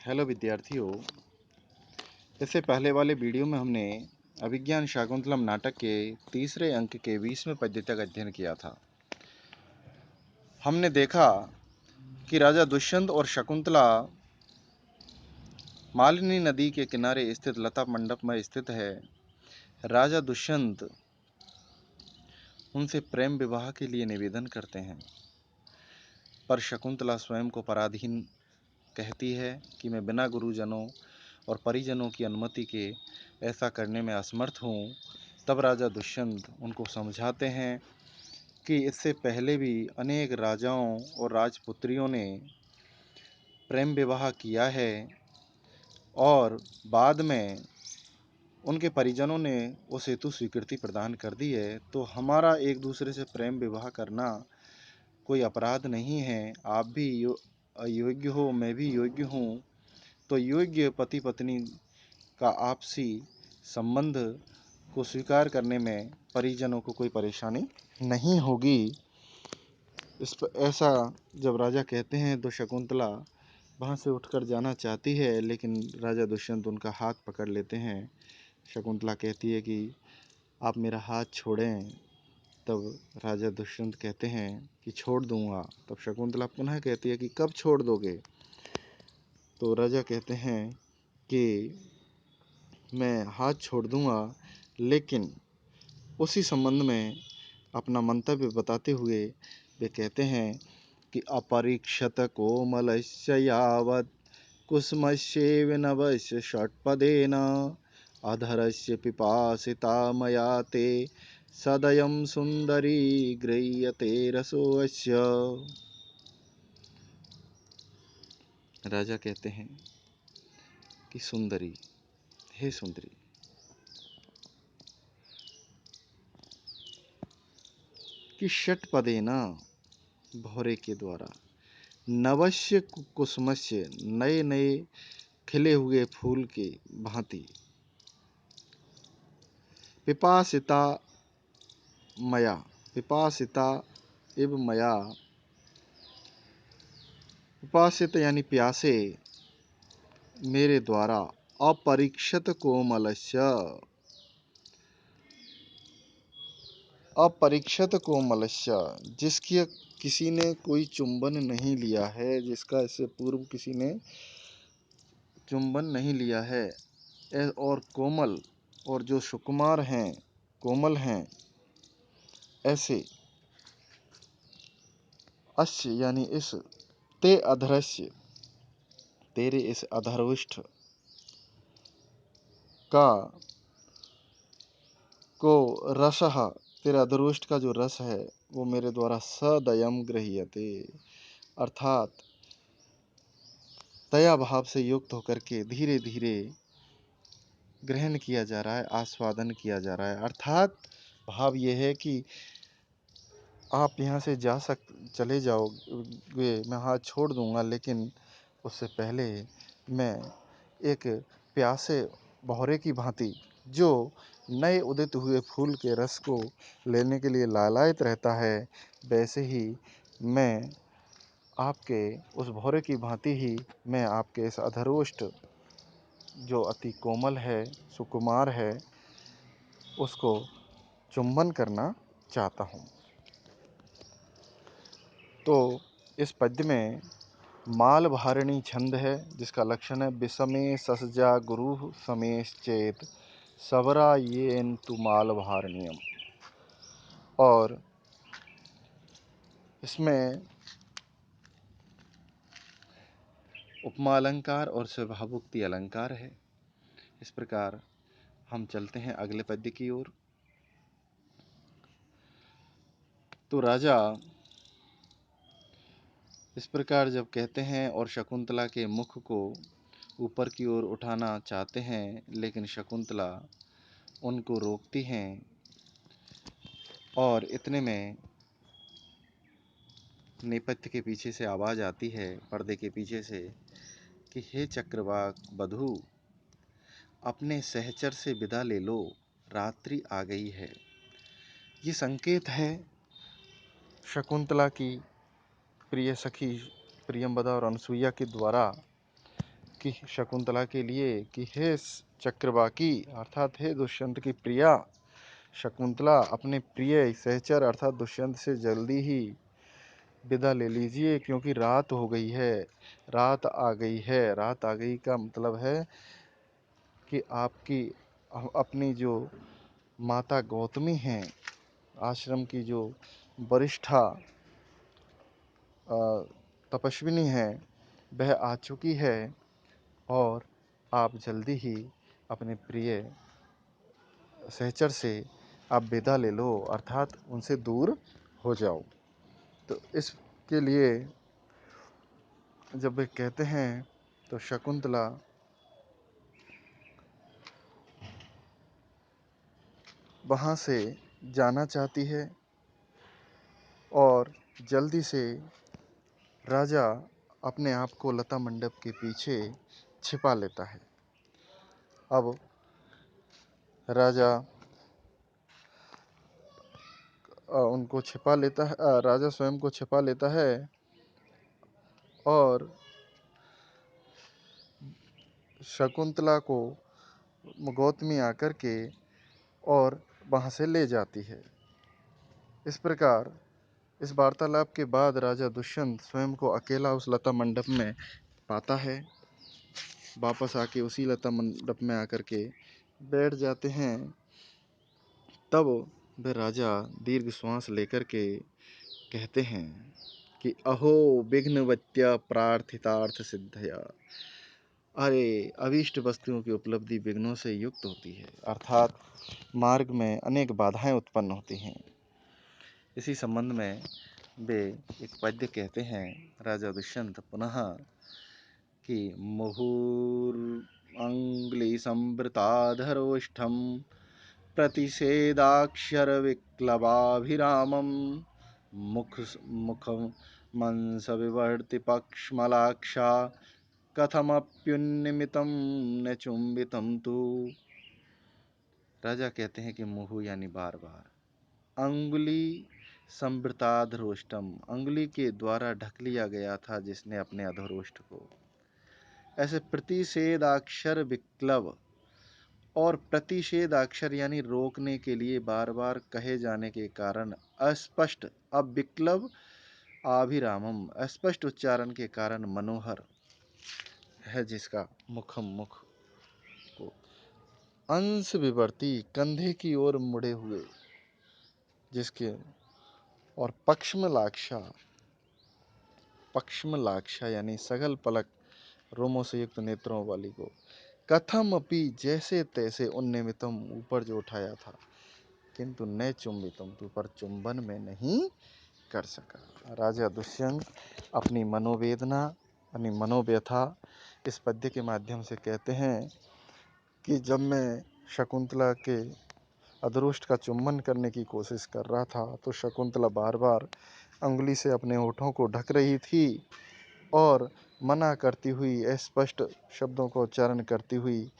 Hello विद्यार्थियों। इससे पहले वाले वीडियो में हमने अभिज्ञान शाकुंतलम नाटक के तीसरे अंक के 20वें पद्य तक अध्ययन किया था। हमने देखा कि राजा दुष्यंत और शकुंतला मालिनी नदी के किनारे स्थित लता मंडप में स्थित है। राजा दुष्यंत उनसे प्रेम विवाह के लिए निवेदन करते हैं, पर शकुंतला स्वयं को पराधीन कहती है कि मैं बिना गुरुजनों और परिजनों की अनुमति के ऐसा करने में असमर्थ हूँ। तब राजा दुष्यंत उनको समझाते हैं कि इससे पहले भी अनेक राजाओं और राजपुत्रियों ने प्रेम विवाह किया है और बाद में उनके परिजनों ने उस हेतु स्वीकृति प्रदान कर दी है, तो हमारा एक दूसरे से प्रेम विवाह करना कोई अपराध नहीं है। आप भी अयोग्य हो, मैं भी योग्य हूँ, तो योग्य पति पत्नी का आपसी संबंध को स्वीकार करने में परिजनों को कोई परेशानी नहीं होगी। ऐसा जब राजा कहते हैं तो शकुंतला वहाँ से उठकर जाना चाहती है, लेकिन राजा दुष्यंत उनका हाथ पकड़ लेते हैं। शकुंतला कहती है कि आप मेरा हाथ छोड़ें। तब राजा दुष्यंत कहते हैं कि छोड़ दूंगा। तब शकुंतला पुनः कहती है कि कब छोड़ दोगे? तो राजा कहते हैं कि मैं हाथ छोड़ दूंगा, लेकिन उसी संबंध में अपना मंतव्य बताते हुए वे कहते हैं कि अपरीक्षत कोमलस्य यावत् कुसुमस्य विनवस्य षट्पदेन अधरस्य पिपासिता मया ते सदयं सुंदरी गृह्यते रसोऽस्य। राजा कहते हैं कि सुंदरी, हे सुंदरी, कि षट्पदेन भौरे के द्वारा, नवस्य कुसुमस्य नए नए खिले हुए फूल के भांति, पिपासिता मया, पिपासिता इव मया, पिपासित यानी प्यासे मेरे द्वारा, अपरीक्षित कोमलस्य, अपरीक्षित कोमलस्य जिसकी किसी ने कोई चुंबन नहीं लिया है, जिसका इससे पूर्व किसी ने चुंबन नहीं लिया है, और कोमल, और जो सुकुमार हैं, कोमल हैं, ऐसे अस्य यानी इस, ते अधरस्य तेरे इस अधरोष्ठ का, को रसः तेरे अधरोष्ठ का जो रस है वो मेरे द्वारा सदयम गृह्यते, अर्थात दया भाव से युक्त होकर के धीरे धीरे ग्रहण किया जा रहा है, आस्वादन किया जा रहा है। अर्थात भाव ये है कि आप यहाँ से चले जाओगे, मैं हाथ छोड़ दूंगा, लेकिन उससे पहले मैं एक प्यासे भौरे की भांति, जो नए उदित हुए फूल के रस को लेने के लिए लालायित रहता है, वैसे ही मैं आपके उस भौरे की भांति ही मैं आपके इस अधरोष्ठ जो अति कोमल है, सुकुमार है, उसको चुंबन करना चाहता हूँ। तो इस पद्य में माल भारिणी छंद है, जिसका लक्षण है विषमे ससजा गुरु समेश चेत सबरा येन तु माल भारणीयम। और इसमें उपमा अलंकार और स्वभावोक्ति अलंकार है। इस प्रकार हम चलते हैं अगले पद्य की ओर। तो राजा इस प्रकार जब कहते हैं और शकुंतला के मुख को ऊपर की ओर उठाना चाहते हैं, लेकिन शकुंतला उनको रोकती हैं, और इतने में नेपथ्य के पीछे से आवाज़ आती है, पर्दे के पीछे से, कि हे चक्रवाक बधू, अपने सहचर से विदा ले लो, रात्रि आ गई है। ये संकेत है शकुंतला की प्रिय सखी प्रियंवदा और अनसुईया के द्वारा कि शकुंतला के लिए कि हे चक्रवाकी अर्थात हे दुष्यंत की प्रिया शकुंतला, अपने प्रिय सहचर अर्थात दुष्यंत से जल्दी ही विदा ले लीजिए, क्योंकि रात हो गई है, रात आ गई है। रात आ गई का मतलब है कि आपकी अपनी जो माता गौतमी हैं, आश्रम की जो वरिष्ठा तपस्विनी है, वह आ चुकी है और आप जल्दी ही अपने प्रिय सहचर से आप विदा ले लो, अर्थात उनसे दूर हो जाओ। तो इसके लिए जब वे कहते हैं तो शकुंतला वहाँ से जाना चाहती है और जल्दी से राजा अपने आप को लता मंडप के पीछे छिपा लेता है। अब राजा उनको छिपा लेता है, राजा स्वयं को छिपा लेता है और शकुंतला को गौतमी आकर के और वहाँ से ले जाती है। इस प्रकार इस वार्तालाप के बाद राजा दुष्यंत स्वयं को अकेला उस लता मंडप में पाता है। वापस आके उसी लता मंडप में आकर के बैठ जाते हैं। तब वह राजा दीर्घ श्वास लेकर के कहते हैं कि अहो विघ्नवत्या प्रार्थितार्थ सिद्धया। अरे अभीष्ट वस्तुओं की उपलब्धि विघ्नों से युक्त होती है, अर्थात मार्ग में अनेक बाधाएं उत्पन्न होती हैं। इसी संबंध में वे एक पद्य कहते हैं राजा दुष्यंत पुनः कि मुहुर्अंगुली संवृताधरोष्ठम प्रतिषेधाक्षर विक्लवाभिरामम मुखम मंस विवर्ति पक्ष्मलाक्षा कथमप्युन्निमितं न चुंबितं तु। राजा कहते हैं कि मुहु यानी बार बार, अंगुली संवृताधरोष्टम, अंगुली के द्वारा ढक लिया गया था जिसने अपने अधरोष्ठ को। ऐसे प्रतिषेधाक्षर विक्लव, और प्रतिषेधाक्षर यानी रोकने के लिए बार बार कहे जाने के कारण अस्पष्ट, अब विक्लव आभिरामम, अस्पष्ट उच्चारण के कारण मनोहर है जिसका, मुखम मुख को, अंश विवर्ती कंधे की ओर मुड़े हुए जिसके, और पक्ष्मलाक्षा, पक्ष्मलाक्षा यानी सघल पलक रोमों से युक्त नेत्रों वाली को, कथम अपि जैसे तैसे उन्निमितम ऊपर जो उठाया था, किंतु न चुंबितम तू पर चुंबन में नहीं कर सका। राजा दुष्यंत अपनी मनोवेदना, अपनी मनोव्यथा इस पद्य के माध्यम से कहते हैं कि जब मैं शकुंतला के अधरोष्ठ का चुम्बन करने की कोशिश कर रहा था तो शकुंतला बार बार अंगुली से अपने होठों को ढक रही थी और मना करती हुई, अस्पष्ट शब्दों का उच्चारण करती हुई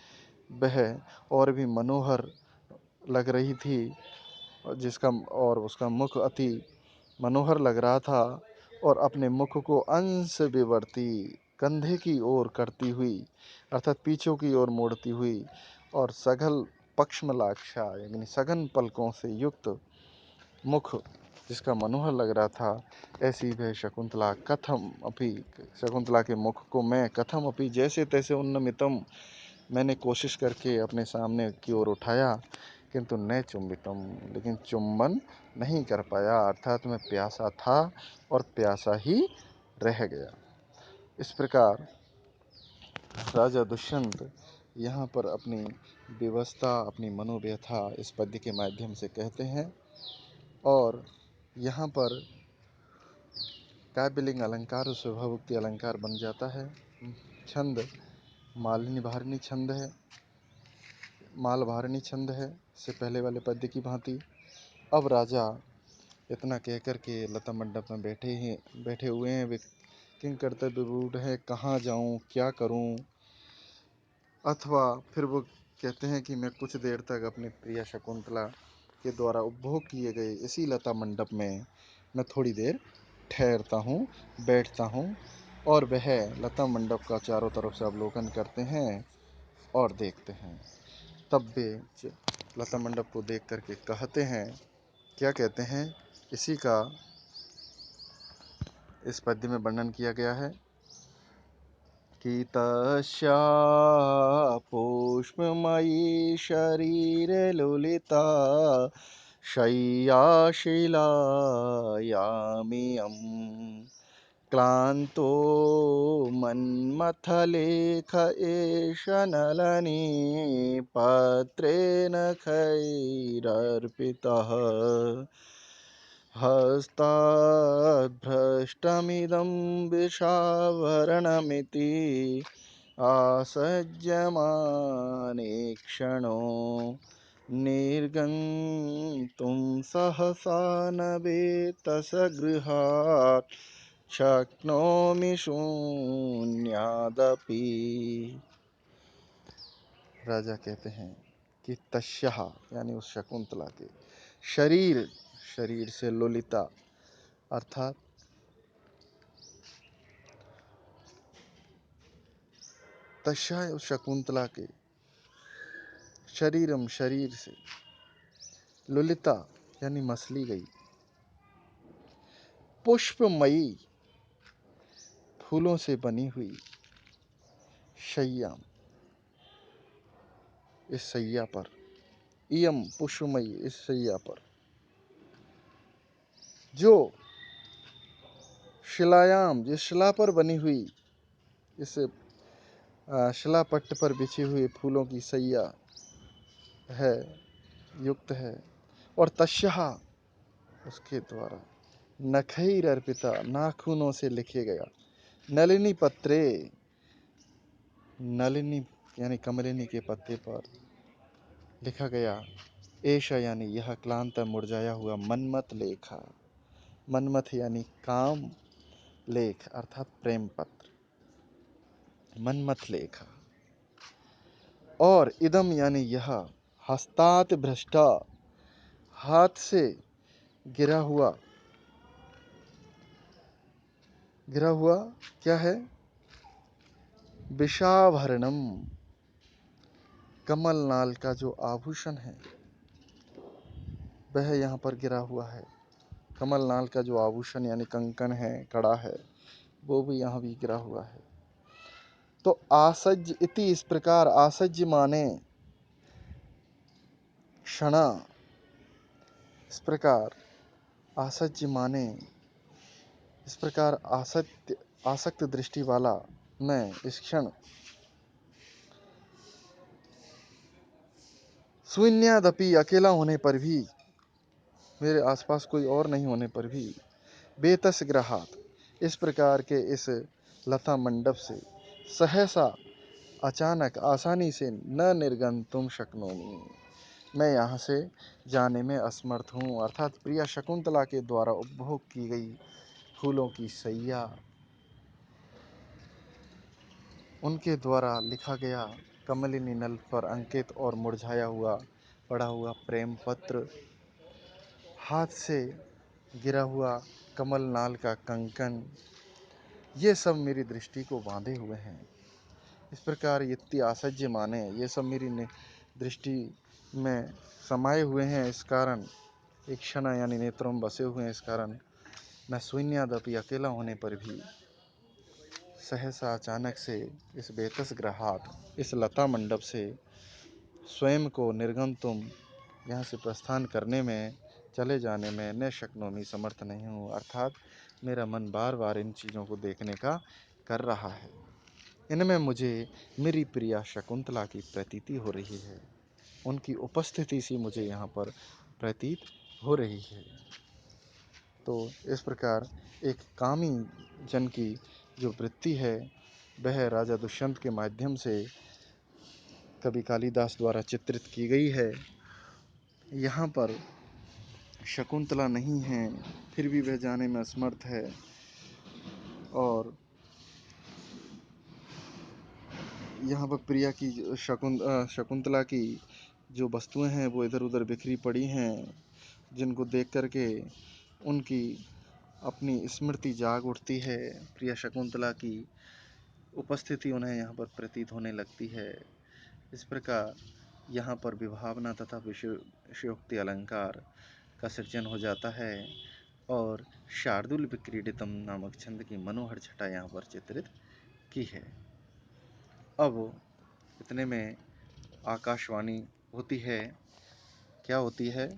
वह और भी मनोहर लग रही थी, जिसका और उसका मुख अति मनोहर लग रहा था, और अपने मुख को अंश विवर्ती कंधे की ओर करती हुई अर्थात पीछों की ओर मोड़ती हुई और सघल पक्ष्मलाक्षा यानी सघन पलकों से युक्त मुख जिसका मनोहर लग रहा था, ऐसी वह शकुंतला कथम अपि, शकुंतला के मुख को मैं कथम अपि जैसे तैसे उन्नमितम, मैंने कोशिश करके अपने सामने की ओर उठाया, किंतु न चुंबितम, लेकिन चुंबन नहीं कर पाया, अर्थात मैं प्यासा था और प्यासा ही रह गया। इस प्रकार राजा दुष्यंत यहाँ पर अपनी विवशता, अपनी मनोव्यथा इस पद्य के माध्यम से कहते हैं। और यहाँ पर काव्यलिंग अलंकार और स्वभावोक्ति अलंकार बन जाता है। छंद मालिनी भारिणी छंद है, माल भारिणी छंद है से पहले वाले पद्य की भांति। अब राजा इतना कहकर के लता मंडप में बैठे हुए हैं, वे किंग कर्तव्य विरूढ़ है, कहाँ जाऊं, क्या करूं, अथवा फिर वो कहते हैं कि मैं कुछ देर तक अपनी प्रिया शकुंतला के द्वारा उपभोग किए गए इसी लता मंडप में मैं थोड़ी देर ठहरता हूँ, बैठता हूँ, और वह लता मंडप का चारों तरफ से अवलोकन करते हैं और देखते हैं। तब वे लता मंडप को देख करके कहते हैं, क्या कहते हैं, इसी का इस पद्य में वर्णन किया गया है कि तस्या पुष्पमयी शरीर लुलिता शय्याशिलायामियं क्लान्तो मन्मथलेख एष नलनी पत्रेण खैरर्पितः हस्ताद्भ्रष्टमिदं विषावरणमिति आसज्यमाने क्षणो निर्गन्तुं सहसा न वेतसगृहात् शक्नोमि शून्यादपि। राजा कहते हैं कि तस्याः यानी उस शकुंतला के शरीर से ललिता अर्थात तस्या उस शकुंतला के शरीर से ललिता यानी मसली गई, पुष्पमयी फूलों से बनी हुई, शय्या इस शैया पर, इयम पुष्पमयी इस शैया पर, जो शिलायाम जिस शिला पर बनी हुई, इस शिलापट्ट पर बिछी हुई फूलों की शैया है, युक्त है। और तस्या उसके द्वारा नखैर अर्पिता नाखूनों से लिखे गया, नलिनी पत्रे नलिनी यानी कमलिनी के पत्ते पर लिखा गया, ऐशा यानी यह क्लांत मुरझाया हुआ मनमत लेखा, मनमथ यानी काम, लेख अर्थात प्रेम पत्र, मनमथ लेखा। और इदम यानी यह हस्तात भ्रष्टा हाथ से गिरा हुआ क्या है, विषाभरणम कमल नाल का जो आभूषण है वह यहाँ पर गिरा हुआ है। कमल नाल का जो आभूषण यानी कंकण है, कड़ा है, वो भी यहाँ भी गिरा हुआ है। तो आसज्य इति इस प्रकार, आसज्य माने क्षणा, इस प्रकार आसज्य माने इस प्रकार आसक्त दृष्टि वाला मैं इस क्षण शून्यादपि अकेला होने पर भी, मेरे आसपास कोई और नहीं होने पर भी, बेतस ग्रहात इस प्रकार के इस लता मंडप से सहसा अचानक आसानी से न निर्गंतुम शक्नोमि मैं यहाँ से जाने में असमर्थ हूँ। अर्थात प्रिया शकुंतला के द्वारा उपभोग की गई फूलों की शैया, उनके द्वारा लिखा गया कमलिनी नल पर अंकित और मुरझाया हुआ पड़ा हुआ प्रेम पत्र, हाथ से गिरा हुआ कमल नाल का कंकन, ये सब मेरी दृष्टि को बांधे हुए हैं। इस प्रकार इत्ती आसज्य माने, ये सब मेरी दृष्टि में समाये हुए हैं, इस कारण एक क्षण यानी नेत्रों में बसे हुए हैं, इस कारण मैं शून्यादपि अकेला होने पर भी सहसा अचानक से इस बेतस ग्रहात इस लता मंडप से स्वयं को निर्गंतुम यहाँ से प्रस्थान करने में, चले जाने में न शक्नोमि समर्थ नहीं हूँ। अर्थात मेरा मन बार बार इन चीज़ों को देखने का कर रहा है, इनमें मुझे मेरी प्रिया शकुंतला की प्रतीति हो रही है, उनकी उपस्थिति सी मुझे यहाँ पर प्रतीत हो रही है। तो इस प्रकार एक कामी जन की जो वृत्ति है वह राजा दुष्यंत के माध्यम से कवि कालिदास द्वारा चित्रित की गई है। यहाँ पर शकुंतला नहीं है, फिर भी वह जाने में असमर्थ है, और यहाँ पर प्रिया की शकुंतला की जो वस्तुएं हैं वो इधर उधर बिखरी पड़ी हैं, जिनको देख करके उनकी अपनी स्मृति जाग उठती है। प्रिय शकुंतला की उपस्थिति उन्हें यहाँ पर प्रतीत होने लगती है। इस प्रकार यहाँ पर विभावना तथा विषयोक्ति अलंकार का सृजन हो जाता है और शार्दूल विक्रीडितम नामक छंद की मनोहर छटा यहाँ पर चित्रित की है। अब इतने में आकाशवाणी होती है। क्या होती है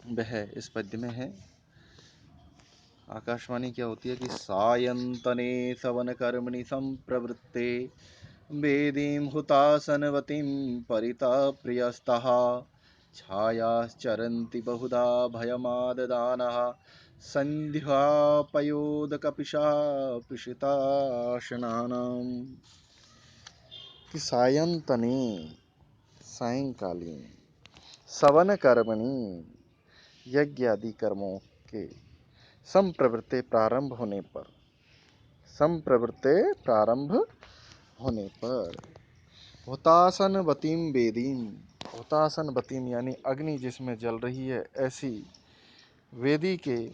वह इस पद्य में है। आकाशवाणी क्या होती है कि सायंतने सवन कर्मणि संप्रवृत्ते वेदीं हुतासनवतीं परिता प्रियस्तः छायाश्चरन्ति बहुधा भयमाददानः संध्यापयोदकपिशा पिशिताशनानाम्। कि सायंतने सायंकालीन सवन कर्मणि यज्ञ आदि कर्मों के संप्रवृत्ते प्रारंभ होने पर हुतासनवतीम वेदीम, हुतासनवतीम यानी अग्नि जिसमें जल रही है ऐसी वेदी के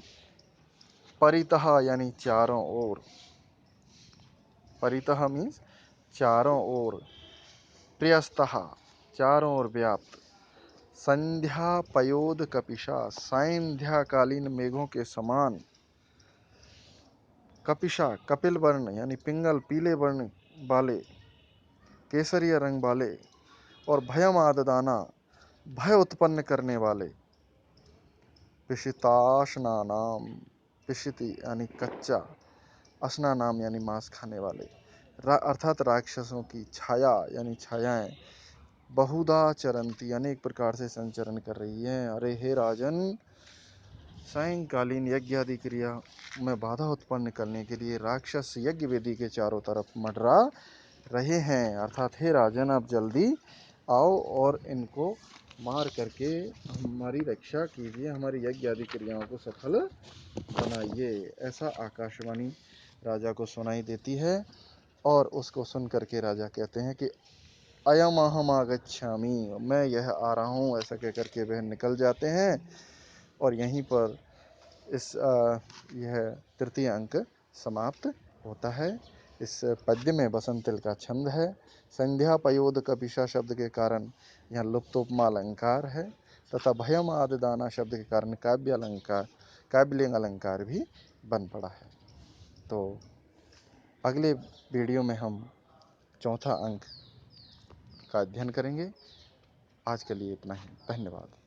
परितः यानी चारों ओर, परितः मीन्स चारों ओर, प्रियस्तः चारों ओर व्याप्त, संध्या पयोद कपिशा सायंध्याकालीन मेघों के समान, कपिशा कपिल वर्ण यानी पिंगल पीले वर्ण वाले, केसरिया रंग वाले और भयम आददाना भय उत्पन्न करने वाले, पिशिताशनानाम, पिशिति यानी कच्चा, असनानाम यानी मांस खाने वाले, अर्थात राक्षसों की छाया यानी छायाएं बहुधा चरंती अनेक प्रकार से संचरण कर रही हैं। अरे हे राजन, सायंकालीन यज्ञ आदि क्रिया में बाधा उत्पन्न करने के लिए राक्षस यज्ञ वेदी के चारों तरफ मंडरा रहे हैं। अर्थात हे राजन, आप जल्दी आओ और इनको मार करके हमारी रक्षा कीजिए, हमारी यज्ञ आदि क्रियाओं को सफल बनाइए। ऐसा आकाशवाणी राजा को सुनाई देती है और उसको सुन करके राजा कहते हैं कि अयम अहम आगच्छामि, मैं यह आ रहा हूँ, ऐसा कह करके वह निकल जाते हैं। और यहीं पर यह तृतीय अंक समाप्त होता है। इस पद्य में बसंतिल का छंद है। संध्या पयोद कपिशा शब्द के कारण यहाँ लुप्तोपमा अलंकार है तथा भयम आददाना शब्द के कारण काव्यलिंग अलंकार भी बन पड़ा है। तो अगले वीडियो में हम चौथा अंक का अध्ययन करेंगे। आज के लिए इतना ही। धन्यवाद।